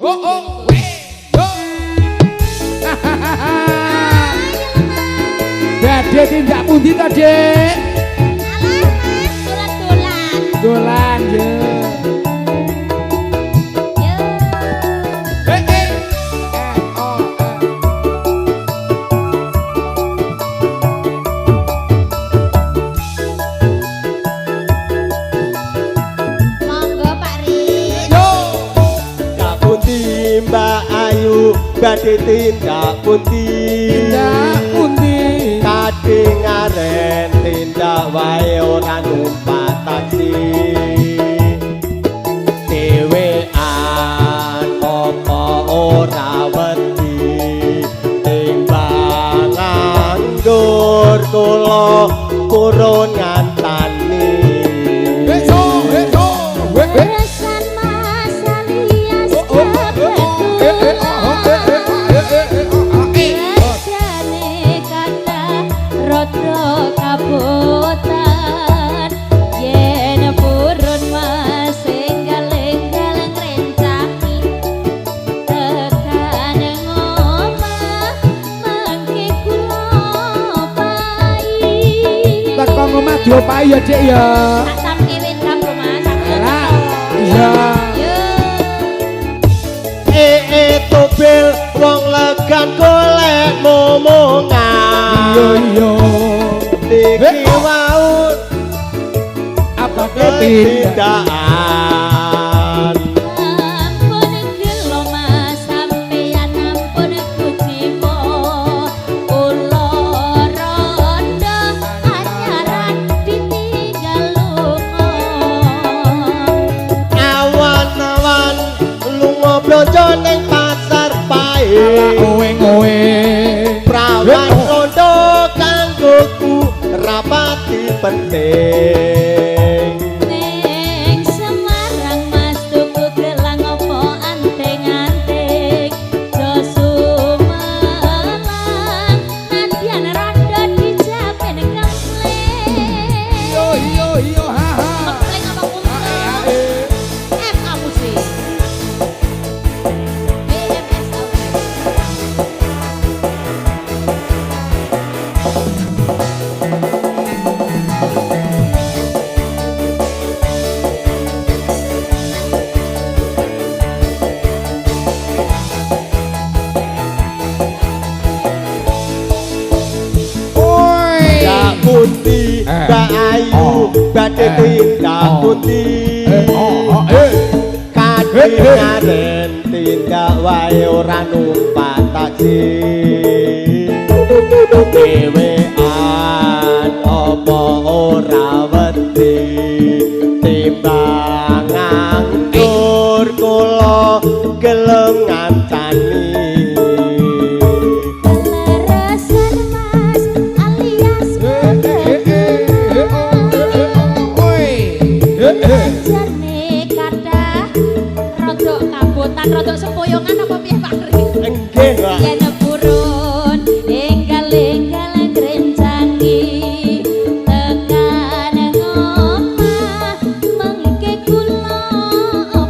Oh oh. Yo. Dade tindak pundi to, Dik? Alah, dolan-dolan. Dolan yo. Badhe tindak pundi tindak pundi kadhe ngaren tindak wae ora numpak taksi dhewean apa ora wedi timbang nganggur kula purun ngantani kabotan yen purun mas enggal-enggal ngrencangi tekan ngomah mangke kula pai teko ngomah diopai ya Dik ya tak sampe wedam rumah sampe iya tobel wong legan golek momongan iya iki wau apa tindakan ampun gelo mas sampeyan ampun kucipo kula rondo anyaran ditinggal lunga awan-awan lunga blonjo ning pasar pae owe prawan rondo kanggoku rapati penting ning Semarang mas tuku gelang opo anting-anting jo sumelang nadyan rada dijamin kempleng yo ha ha kempleng apa kuntung kamu sih BMS pundi Mbak Ayu badhe tindak pundi kadhe ngaren tindak wae ora numpak taksi dhewean apa ora wedi timbang nganggur kula gelem ngancani jane kathah rodok kabotan rodok sempoyongan apa piye Pak Ri nggih Mbak yen purun enggal-enggal ngrencangi tekan ngomah mengke kula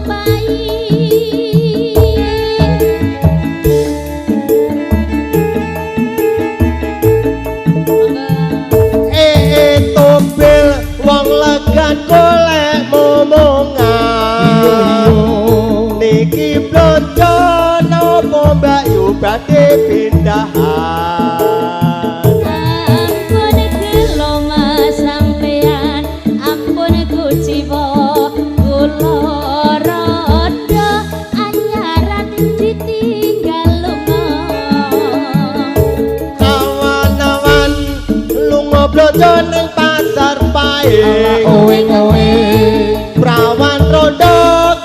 pai tobel wong legan golek momongan niki blonjo napa Mbak Yu badhe pindahan ampun gelo mas sampeyan ampun kuciwa kula rada anyaran ditinggal lunga awan-awan lunga blonjo ning pasar pae owe prawan rondo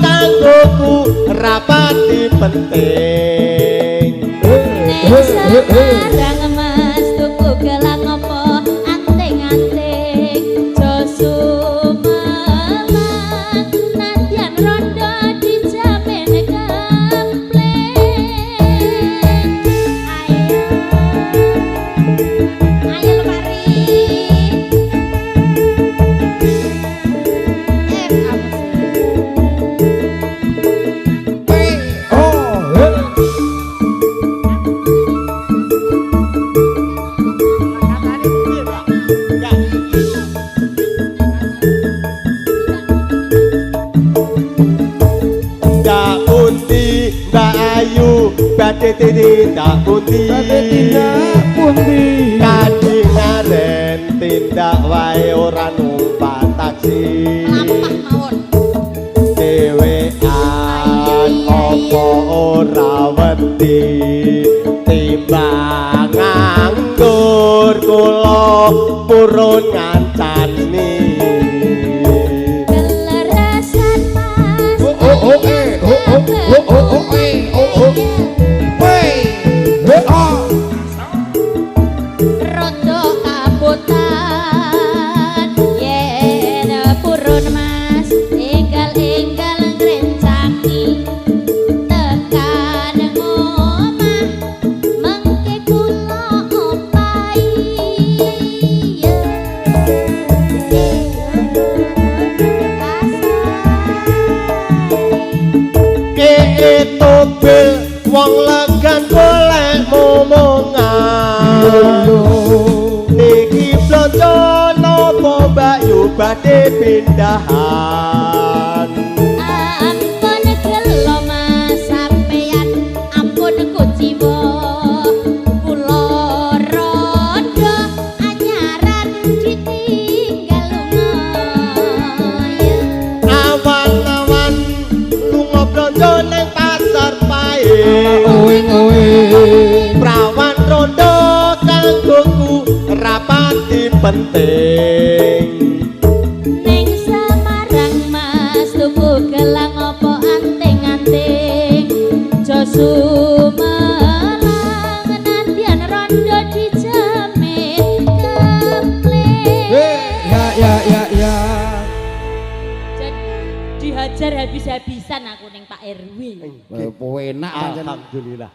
kanggoku rapati penting Semarang mas tuku gelang opo anting-anting jo sumelang nadyan rondo dijamin kempleng ayo mari kamu sih badhe tindak pundi Badhe tindak pundi kanthi ngaren tindak wae ora numpak taksi Lampah mawon. dhewean apa ora wedi timbang nganggur kula purun ngancani Kelerasan mas. Oh oh oh eh oh oh oh oh oh eh oh oh Wey Wey oh Rodo kabutan yen purun mas enggal-enggal ngrencangi tekan omah mengke kula opai Tobil wong legan golek momongan niki blonjo napa mbak yu badhe pindahan ampun gelo mas sampeyan ampun kuciwa kula rondo anyaran ditinggal ngoyo awan-awan lunga blonjo ning pasar pae Oe oe prawan rondo kanggoku rapati penting ning Semarang mas tuku gelang apa anting-anting jo sumelang nadyan rondo dijamin kempling ya dihajar habis-habisan aku ning Pak RW Kowe enak pancen alhamdulillah